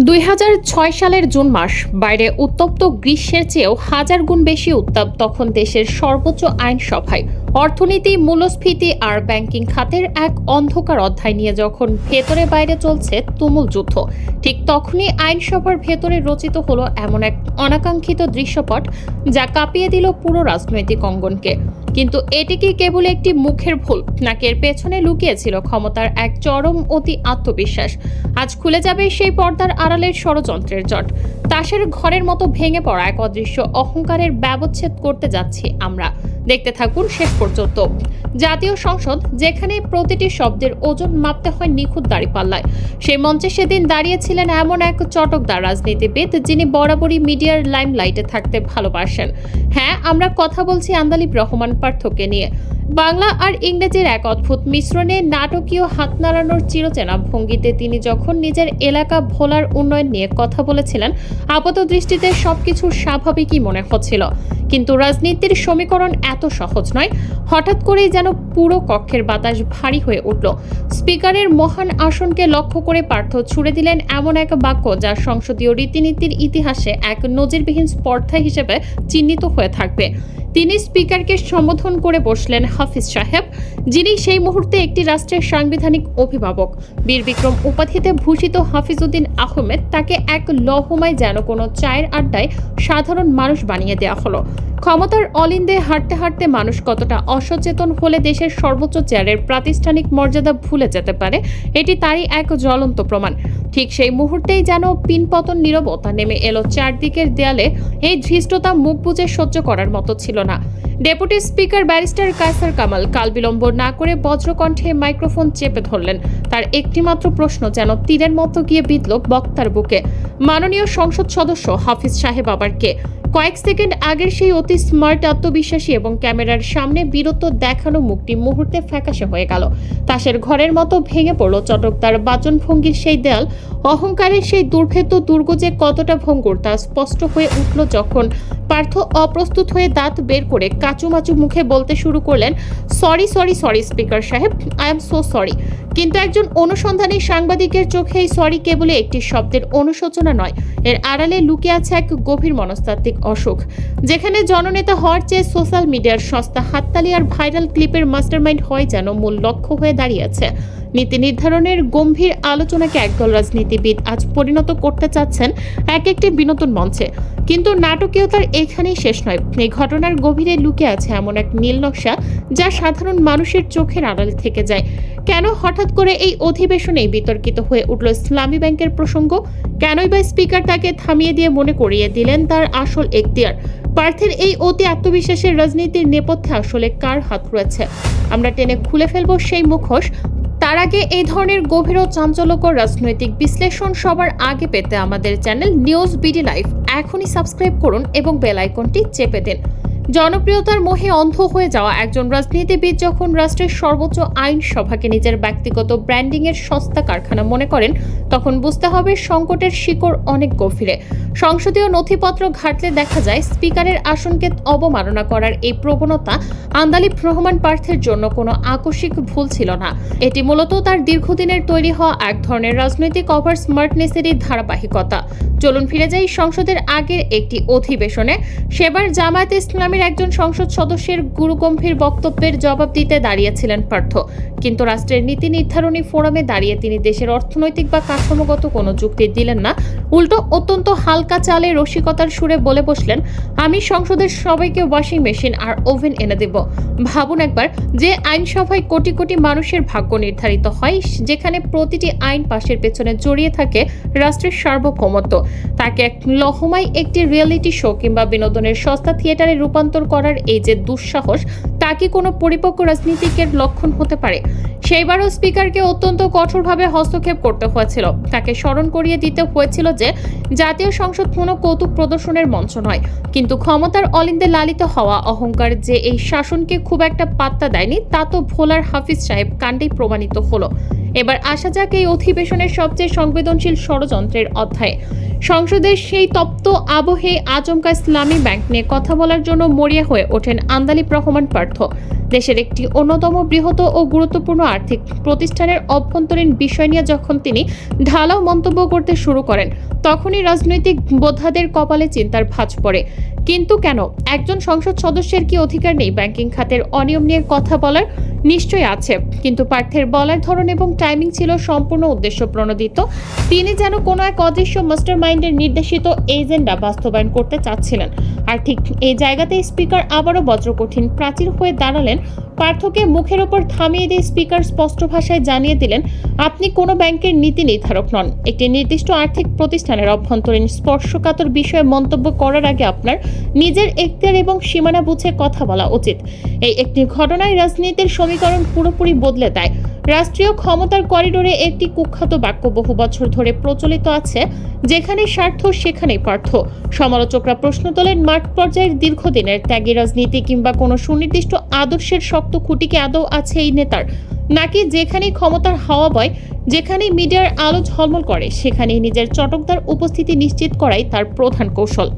2006 সালের জুন মাস, বাইরে উত্তপ্ত গ্রীষ্মের চেয়েও হাজার গুণ বেশি উত্তাপ তখন দেশের সর্বোচ্চ আইনসভায়। অর্থনীতি, মূল্যস্ফীতি আর ব্যাংকিং খাতের এক অন্ধকার অধ্যায় নিয়ে যখন ভেতরে বাইরে চলছে তুমুল যুদ্ধ, ঠিক তখনই আইনসভার ভেতরে রচিত হলো এমন এক অনাকাঙ্ক্ষিত দৃশ্যপট যা কাঁপিয়ে দিল পুরো রাজনৈতিক অঙ্গনকে। কিন্তু এটি কি কেবল একটি মুখের ভুল, নাকি এর পেছনে লুকিয়েছিল ক্ষমতার এক চরম অতি আত্মবিশ্বাস? আজ খুলে যাবে সেই পর্দার আড়ালের ষড়যন্ত্রের জট। তাসের ঘরের মতো ভেঙে পড়া এক অদৃশ্য অহংকারের ব্যবচ্ছেদ করতে যাচ্ছি আমরা। দেখতে থাকুন শেষ পর্যন্ত। জাতীয় সংসদ, যেখানে প্রতিটি শব্দের ওজন মাপতে হয় নিখুঁত দাঁড়িপাল্লায়, সেই মঞ্চে সেদিন দাঁড়িয়েছিলেন এমন এক চটকদার রাজনীতিবিদ যিনি বরাবরই মিডিয়ার লাইমলাইটে থাকতে ভালোবাসেন। হ্যাঁ, আমরা কথা বলছি আন্দালিব রহমান পার্থকে নিয়ে। বাংলা আর ইংরেজির এক অদ্ভুত মিশ্রণে নাটকীয় হাত নাড়ানোর চিরচেনা ভঙ্গিতে তিনি যখন নিজের এলাকা ভোলার উন্নয়ন নিয়ে কথা বলেছিলেন, আপাত দৃষ্টিতে সবকিছু স্বাভাবিকই মনে হচ্ছিল। কিন্তু রাজনীতির সমীকরণ এত সহজ নয়। হঠাৎ করেই যেন পুরো কক্ষের বাতাস ভারী হয়ে উঠল। স্পিকারের মহান আসনকে লক্ষ্য করে পার্থ ছুড়ে দিলেন এমন এক বাক্য যা সংসদীয় রীতিনীতির ইতিহাসে এক নজিরবিহীন স্পর্ধা হিসেবে চিহ্নিত হয়ে থাকবে। তিনি স্পিকারকে সম্বোধন করে বসলেন হাফিজ সাহেব, যিনি সেই মুহূর্তে একটি রাষ্ট্রের সাংবিধানিক অভিভাবক। বীর বিক্রম উপাধিতে ভূষিত হাফিজউদ্দিন আহমেদ তাকে এক লহমায় যেন কোনো চায়ের আড্ডায় সাধারণ মানুষ বানিয়ে দেওয়া হলো। ক্ষমতার অলিন্দে হাঁটতে হাঁটতে মানুষ কতটা অসচেতন হলে দেশের সর্বোচ্চ চেয়ারের প্রাতিষ্ঠানিক মর্যাদা ভুলে যেতে পারে, এটি তারই এক জ্বলন্ত প্রমাণ। ঠিক সেই মুহূর্তেই যেন পিনপতন নীরবতা নেমে এলো চারদিকের দেয়ালে। এই ধৃষ্টতা মুখ বুজে সহ্য করার মতো ছিল না। Deputy speaker barrister Kaiser Kamal কাল বিলম্ব না করে বজ্রকণ্ঠে মাইক্রোফোন চেপে ধরলেন। তার একটিমাত্র প্রশ্ন যেন তীরের মতো গিয়ে বিঁধল বক্তার বুকে। মাননীয় সংসদ সদস্য হাফিজ সাহেব আবার কে? কয়েক সেকেন্ড আগের সেই অতি স্মার্ট, আত্মবিশ্বাসী এবং ক্যামেরার সামনে বীরত্ব দেখানো মুখটি মুহূর্তে ফ্যাকাশে হয়ে গেল। তাসের ঘরের মতো ভেঙে পড়ল চটকদার বাচনভঙ্গির সেই দেয়াল। অহংকারের সেই দুর্ভেদ্য দুর্গ যে কতটা ভঙ্গুর তা স্পষ্ট হয়ে উঠল যখন পার্থ অপ্রস্তুত হয়ে দাঁত বের করে কাচুমাচু মুখে বলতে শুরু করলেন, সরি সরি সরি স্পিকার সাহেব, আই এম সো সরি। কিন্তু একজন অনুসন্ধানী সাংবাদিকের চোখে এই সরি কেবল একটি শব্দের অনুশোচনা নয়, এর আড়ালে লুকিয়ে আছে এক গভীর মনস্তাত্ত্বিক অসুখ। যেখানে জননেতা হওয়ার চেয়ে সোশ্যাল মিডিয়ার সস্তা হাততালি আর ভাইরাল ক্লিপের মাস্টারমাইন্ড হয় যেন মূল লক্ষ্য হয়ে দাঁড়িয়েছে। নীতি নির্ধারণের গম্ভীর আলোচনাকে একদল রাজনীতিবিদ আজ পরিণত করতে চাচ্ছেন একটি বিনোদন মঞ্চে। কিন্তু নাটকীয়তার এখানেই শেষ নয়। এই ঘটনার গভীরে লুকিয়ে আছে এমন এক নীল নকশা যা সাধারণ মানুষের চোখের আড়ালে থেকে যায়। কেন হঠাৎ করে এই অধিবেশনেই বিতর্কিত হয়ে উঠল ইসলামী ব্যাংকের প্রসঙ্গ? কেনই বা স্পিকার তাকে থামিয়ে দিয়ে মনে করিয়ে দিলেন তার আসল এখতিয়ার? পার্থের এই অতি আত্মবিশ্বাসের রাজনীতির নেপথ্যে আসলে কার হাত রয়েছে? আমরা টেনে খুলে ফেলবো সেই মুখোশ। তার আগে এই ধরনের গভীর ও চাঞ্চল্যকর রাজনৈতিক বিশ্লেষণ সবার আগে পেতে আমাদের চ্যানেল নিউজ বিডি লাইভ এখনই সাবস্ক্রাইব করুন এবং বেল আইকনটি চেপে দিন। জনপ্রিয়তার মোহে অন্ধ হয়ে যাওয়া একজন রাজনীতিবিদ যখন রাষ্ট্রের সর্বোচ্চ আইনসভাকে নিজের ব্যক্তিগত ব্র্যান্ডিংয়ের সস্তা কারখানা মনে করেন, তখন বুঝতে হবে সংকটের শিকড় অনেক গভীরে। সংসদীয় নথিপত্র ঘাটলে দেখা যায় স্পিকারের আসনকে অবমাননা করার এই প্রবণতা আন্দালিব রহমান পার্থের জন্য কোনো আকস্মিক ভুল ছিল না। এটি মূলত তার দীর্ঘদিনের তৈরি হওয়া এক ধরনের রাজনৈতিক ওভার স্মার্টনেসেরই ধারাবাহিকতা। চলুন ফিরে যাই সংসদের আগের একটি অধিবেশনে। সেবার জামায়াতে ইসলামের একজন সংসদ সদস্যের গুরুগম্ভীর বক্তব্যের জবাব দিতে দাঁড়িয়েছিলেন পার্থ। কিন্তু রাষ্ট্রের নীতি নির্ধারণী ফোরামে দাঁড়িয়ে তিনি দেশের অর্থনৈতিক বা কাঠামোগত কোনো যুক্তি দিলেন না। উল্টো অত্যন্ত হালকা চালে রসিকতার সুরে বলে বসলেন, আমি সংসদের সবাইকে ওয়াশিং মেশিন আর ওভেন এনে দেব। ভাবুন একবার, যে আইনসভায় কোটি কোটি মানুষের ভাগ্য নির্ধারিত হয়, যেখানে প্রতিটি আইন পাশের পেছনে জড়িয়ে থাকে রাষ্ট্রের সার্বভৌমত্ব, তাকে এক লহমায় একটি রিয়েলিটি শো কিংবা বিনোদনের সস্তা থিয়েটারে রূপান্তর করার এই যে দুঃসাহস, তা কি কোনো পরিপক্ক রাজনীতিকের লক্ষণ হতে পারে? সেইবারও স্পিকারকে অত্যন্ত কঠোরভাবে হস্তক্ষেপ করতে হয়েছিল। তাকে স্মরণ করিয়ে দিতে হয়েছিল যে জাতীয় সংসদ কোনো কৌতুক প্রদর্শনের মঞ্চ নয়। কিন্তু ক্ষমতার অলিন্দে লালিত হওয়া অহংকার যে এই শাসনকে খুব একটা পাত্তা দেয়নি, তা তো ভোলার হাফিজ সাহেব কাণ্ডেই প্রমাণিত হলো। এবার আসা যাক এই অধিবেশনের সবচেয়ে সংবেদনশীল ষড়যন্ত্রের অধ্যায়ে। সংসদের সেই তপ্ত আবহে আচমকা ইসলামী ব্যাংক নিয়ে কথা বলার জন্য মরিয়া হয়ে ওঠেন আন্দালিব রহমান পার্থ। দেশের একটি অন্যতম বৃহৎ ও গুরুত্বপূর্ণ আর্থিক প্রতিষ্ঠানের অভ্যন্তরীণ বিষয় নিয়ে যখন তিনি ঢালাও মন্তব্য করতে শুরু করেন, তখনই রাজনৈতিক বোদ্ধাদের কপালে চিন্তার ভাঁজ পড়ে। কিন্তু কেন? একজন সংসদ সদস্যের কি অধিকার নেই ব্যাংকিং খাতের অনিয়ম নিয়ে কথা বলার? নিশ্চয়ই আছে, কিন্তু পার্থের বলার ধরন এবং টাইমিং ছিল সম্পূর্ণ উদ্দেশ্য প্রণোদিত। তিনি যেন কোনো এক অদৃশ্য মাস্টার মাইন্ডের নির্দেশিত এজেন্ডা বাস্তবায়ন করতে চাচ্ছিলেন। আর ঠিক এই জায়গাতেই স্পিকার আবারও বজ্রকঠিন প্রাচীর হয়ে দাঁড়ালেন। পার্থকে মুখের ওপর থামিয়ে দিয়ে স্পিকার স্পষ্ট ভাষায় জানিয়ে দিলেন, আপনি কোনো ব্যাংকের নীতি নির্ধারক নন। একটি নির্দিষ্ট আর্থিক প্রতিষ্ঠানের অভ্যন্তরীণ স্পর্শকাতর বিষয়ে মন্তব্য করার আগে আপনার নিজের এখতিয়ার এবং সীমানা বুঝে কথা বলা উচিত। এই একটি ঘটনায় রাজনীতির সমীকরণ পুরোপুরি বদলে দেয়। রাষ্ট্রীয় ক্ষমতার করিডোরে একটি কুখ্যাত বাক্য বহু বছর ধরে প্রচলিত আছে, যেখানে স্বার্থ সেখানেই পার্থ। সমালোচকরা প্রশ্ন তোলেন, মাঠ পর্যায়ের দীর্ঘদিনের ত্যাগী রাজনীতি কিংবা কোনো সুনির্দিষ্ট আদর্শের শক্ত খুঁটি কি আদৌ আছে এই নেতার, নাকি যেখানেই ক্ষমতার হাওয়া বয়, যেখানেই মিডিয়ার আলো ঝলমল করে, সেখানেই নিজের চটকদার উপস্থিতি নিশ্চিত করাই তার প্রধান কৌশল।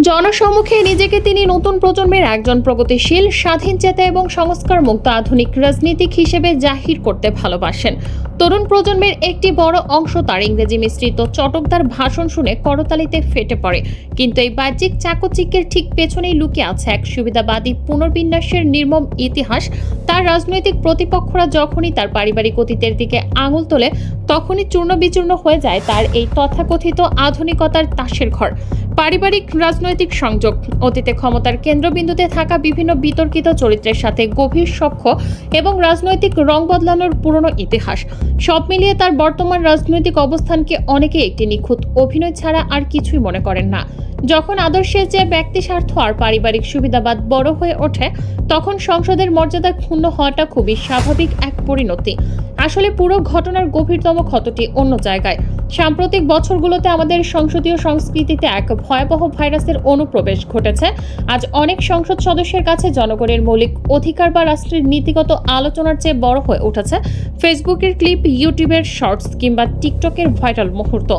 জনসম্মুখে নিজেকে তিনি নতুন প্রজন্মের একজন প্রগতিশীল, স্বাধীনচেতা এবং সংস্কার মুক্ত আধুনিক রাজনীতিক হিসেবে জাহির করতে ভালোবাসেন। তরুণ প্রজন্মের একটি বড় অংশ তার ইংরেজি মিশ্রিত চটকদার ভাষণ শুনে করতালিতে ফেটে পড়ে। কিন্তু এই বাহ্যিক চাকচিক্যের ঠিক পেছনেই লুকিয়ে আছে এক সুবিধাবাদী পুনর্বিন্যাসের নির্মম ইতিহাস। তার রাজনৈতিক প্রতিপক্ষরা যখনই তার পারিবারিক অতীতের দিকে আঙুল তোলে, তখনই চূর্ণ বিচূর্ণ হয়ে যায় তার এই তথাকথিত আধুনিকতার তাসের ঘর। পারিবারিক রাজনৈতিক সংযোগ, অতীতে ক্ষমতার কেন্দ্রবিন্দুতে থাকা বিভিন্ন বিতর্কিত চরিত্রের সাথে গভীর সখ্য এবং রাজনৈতিক রং বদলানোর পুরনো ইতিহাস, সব মিলিয়ে তার বর্তমান রাজনৈতিক অবস্থানকে অনেকে একটি নিখুঁত অভিনয় ছাড়া আর কিছুই মনে করেন না। যখন আদর্শের চেয়ে ব্যক্তি স্বার্থ আর পারিবারিক সুবিধাবাদ বড় হয়ে ওঠে, তখন সংসদের মর্যাদা ক্ষুণ্ণ হওয়াটা খুবই স্বাভাবিক এক পরিণতি। আসলে পুরো ঘটনার গভীরতম ক্ষতটি অন্য জায়গায়। সাম্প্রতিক বছরগুলোতে আমাদের সংসদীয় সংস্কৃতিতে এক ভয়াবহ ভাইরাসের অনুপ্রবেশ ঘটেছে। আজ অনেক সংসদ সদস্যের কাছে জনগণের মৌলিক অধিকার বা রাষ্ট্রের নীতিগত আলোচনার চেয়ে বড় হয়ে উঠেছে ফেসবুকের ক্লিপ, ইউটিউবের শর্টস কিংবা টিকটকের ভাইরাল মুহূর্ত।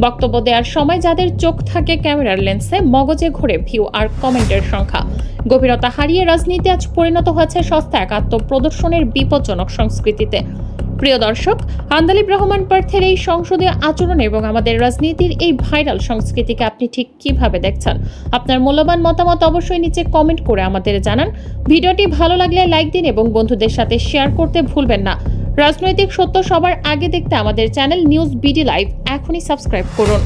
বক্তব্য দেওয়ার সময় যাদের চোখ থাকে ক্যামেরার লেন্সে, মগজে ঘোরে ভিউ আর কমেন্টের সংখ্যা। গভীরতা হারিয়ে রাজনীতি আজ পরিণত হয়েছে সস্তা এক আত্মপ্রদর্শনের বিপজ্জনক সংস্কৃতিতে। প্রিয় দর্শক, আন্দালিব রহমান পার্থের এই সংসদীয় আচরণ এবং আমাদের রাজনীতির এই ভাইরাল সংস্কৃতিকে আপনি ঠিক কিভাবে দেখছেন? আপনার মূল্যবান মতামত অবশ্যই নিচে কমেন্ট করে আমাদের জানান। ভিডিওটি ভালো লাগলে লাইক দিন এবং বন্ধুদের সাথে শেয়ার করতে ভুলবেন না। রাজনৈতিক সত্য সবার আগে দেখতে আমাদের চ্যানেল নিউজ বিডি লাইভ এখনই সাবস্ক্রাইব করুন।